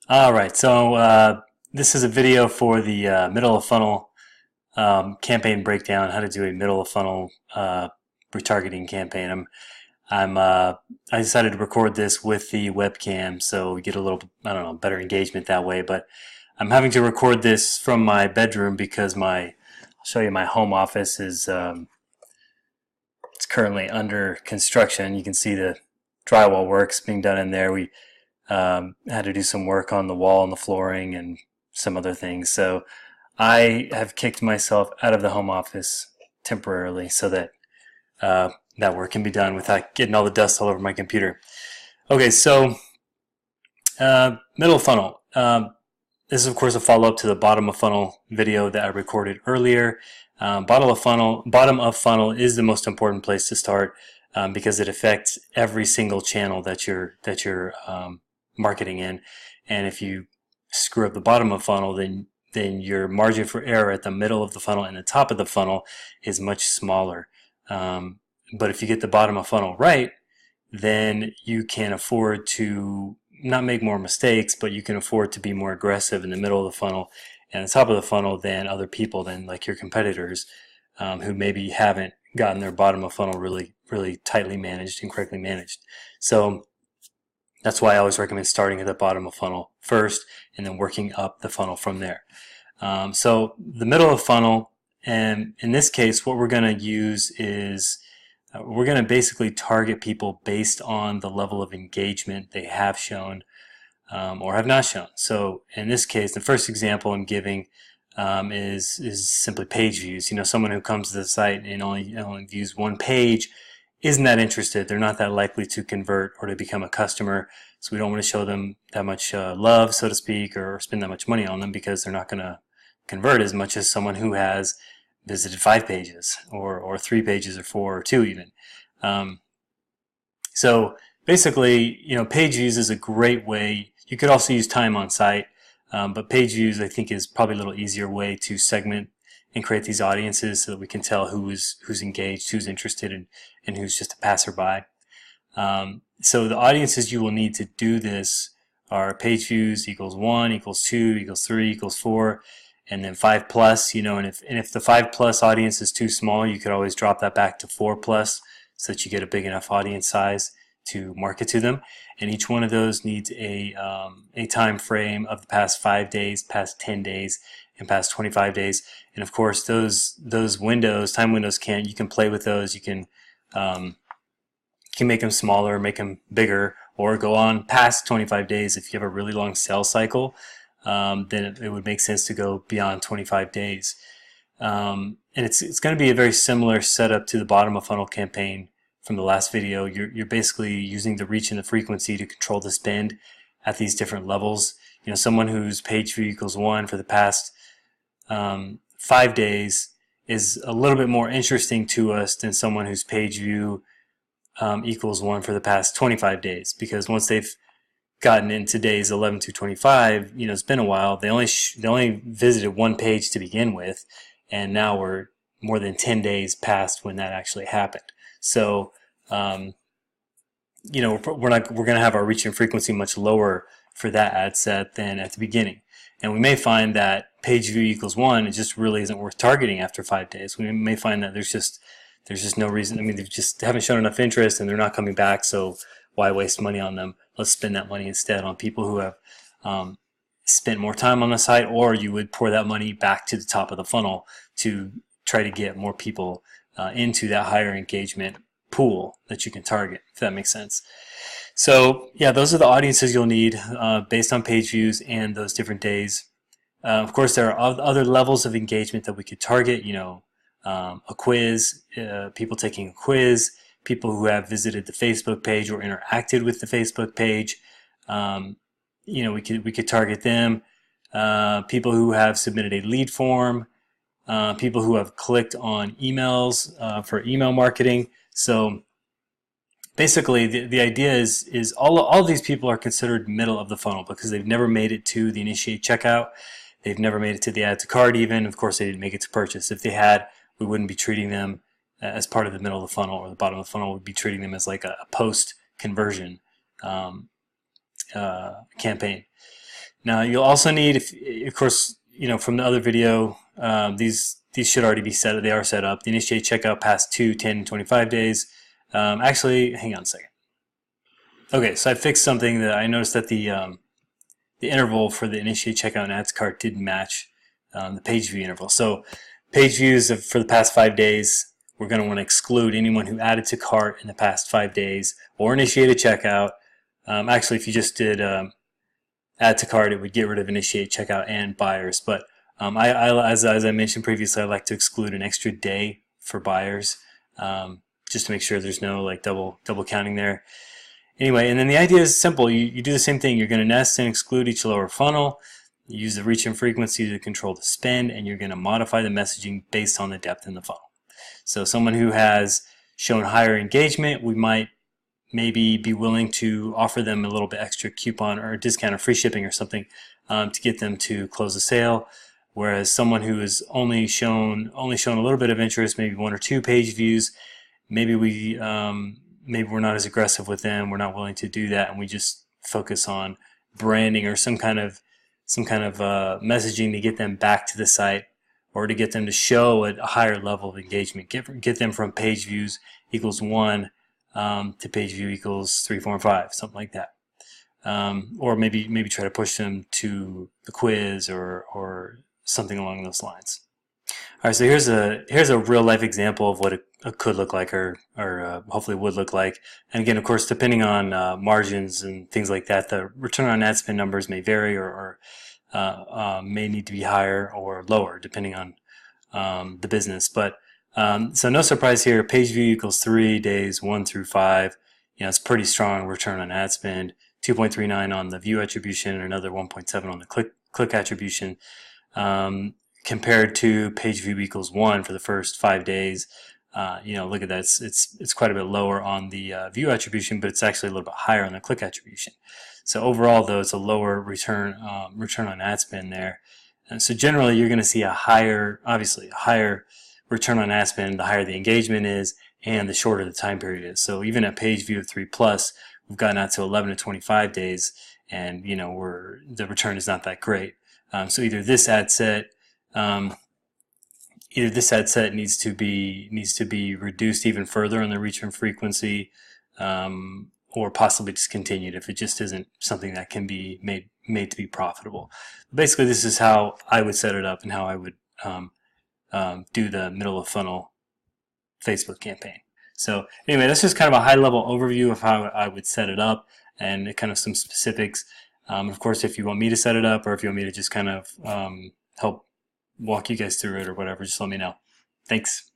All right, so this is a video for the middle of funnel campaign breakdown. How to do a middle of funnel retargeting campaign. I decided to record this with the webcam, so we get a little, I don't know, better engagement that way. But I'm having to record this from my bedroom because I'll show you, my home office is it's currently under construction. You can see the drywall works being done in there. We had to do some work on the wall and the flooring and some other things. So I have kicked myself out of the home office temporarily so that that work can be done without getting all the dust all over my computer. Okay, so middle funnel. This is of course a follow-up to the bottom of funnel video that I recorded earlier. Bottom of funnel is the most important place to start because it affects every single channel that you're marketing in, and if you screw up the bottom of funnel, then your margin for error at the middle of the funnel and the top of the funnel is much smaller. But if you get the bottom of funnel right, then you can afford to not make more mistakes, but you can afford to be more aggressive in the middle of the funnel and the top of the funnel than other people, than like your competitors, who maybe haven't gotten their bottom of funnel really tightly managed and correctly managed. So that's why I always recommend starting at the bottom of funnel first and then working up the funnel from there. So the middle of funnel, and in this case what we're going to use is we're going to basically target people based on the level of engagement they have shown or have not shown. So in this case, the first example I'm giving is simply page views. You know, someone who comes to the site and only views one page isn't that interested. They're not that likely to convert or to become a customer. So we don't want to show them that much love, so to speak, or spend that much money on them, because they're not going to convert as much as someone who has visited 5 pages or 3 pages or 4 or 2 even. So basically, you know, page views is a great way. You could also use time on site, but page views I think is probably a little easier way to segment and create these audiences so that we can tell who's engaged, who's interested, and who's just a passerby. So the audiences you will need to do this are page views equals 1, equals 2, equals 3, equals 4, and then 5 plus. You know, and if the 5 plus audience is too small, you could always drop that back to 4 plus so that you get a big enough audience size to market to them. And each one of those needs a time frame of the past 5 days, past 10 days, and past 25 days. And of course, those windows, time windows, you can play with those. You can make them smaller, make them bigger, or go on past 25 days. If you have a really long sales cycle, then it would make sense to go beyond 25 days. And it's going to be a very similar setup to the bottom of funnel campaign from the last video. You're basically using the reach and the frequency to control the spend at these different levels. You know, someone whose page view equals 1 for the past 5 days is a little bit more interesting to us than someone whose page view equals 1 for the past 25 days, because once they've gotten into days 11 to 25, you know, it's been a while. They only visited 1 page to begin with, and now we're more than 10 days past when that actually happened. So, you know, we're going to have our reach and frequency much lower for that ad set than at the beginning. And we may find that page view equals 1, it just really isn't worth targeting after 5 days. We may find that there's just no reason. I mean, they just haven't shown enough interest and they're not coming back, so why waste money on them? Let's spend that money instead on people who have spent more time on the site, or you would pour that money back to the top of the funnel to try to get more people into that higher engagement pool that you can target, if that makes sense. So yeah, those are the audiences you'll need based on page views and those different days. Of course, there are other levels of engagement that we could target. You know, a quiz, people taking a quiz, people who have visited the Facebook page or interacted with the Facebook page. You know, we could target them. People who have submitted a lead form, people who have clicked on emails for email marketing. So basically, the idea is all of these people are considered middle of the funnel because they've never made it to the initiate checkout. They've never made it to the add to cart even. Of course, they didn't make it to purchase. If they had, we wouldn't be treating them as part of the middle of the funnel or the bottom of the funnel. We'd be treating them as like a post conversion campaign. Now you'll also need, of course, from the other video, these should already be set. They are set up. The initiate checkout past 2, 10, 25 days. Actually, hang on a second. Okay, so I fixed something that I noticed that the interval for the initiate checkout and add to cart didn't match the page view interval. So page views for the past 5 days, we're going to want to exclude anyone who added to cart in the past 5 days or initiated checkout. Actually, if you just did add to cart, it would get rid of initiate checkout and buyers. But as I mentioned previously, I like to exclude an extra day for buyers, just to make sure there's no like double counting there. Anyway, and then the idea is simple. You do the same thing. You're going to nest and exclude each lower funnel. You use the reach and frequency to control the spend, and you're going to modify the messaging based on the depth in the funnel. So someone who has shown higher engagement, we might maybe be willing to offer them a little bit extra coupon or discount or free shipping or something to get them to close the sale. Whereas someone who has only shown a little bit of interest, maybe 1 or 2 page views, maybe we're not as aggressive with them. We're not willing to do that, and we just focus on branding or some kind of messaging to get them back to the site, or to get them to show a higher level of engagement. Get them from page views equals 1 to page view equals 3, 4, and 5, something like that. Or maybe try to push them to the quiz or something along those lines. All right, so here's a real life example of what it could look like, or hopefully would look like. And again, of course, depending on margins and things like that, the return on ad spend numbers may vary, or may need to be higher or lower depending on the business. But so no surprise here. Page view equals 3 days 1 through 5. It's pretty strong return on ad spend. 2.39 on the view attribution, and another 1.7 on the click attribution. Compared to page view equals 1 for the first 5 days. Look at that. It's quite a bit lower on the view attribution, but it's actually a little bit higher on the click attribution. So overall, though, it's a lower return on ad spend there. And so generally, you're going to see obviously a higher return on ad spend the higher the engagement is and the shorter the time period is. So even at page view of 3+, we've gotten out to 11 to 25 days, and the return is not that great. So either this ad set needs to be reduced even further on the reach and frequency, or possibly discontinued if it just isn't something that can be made to be profitable. Basically, this is how I would set it up and how I would do the middle of funnel Facebook campaign. So anyway, that's just kind of a high level overview of how I would set it up, and kind of some specifics. Of course, if you want me to set it up, or if you want me to just kind of help walk you guys through it or whatever, just let me know. Thanks.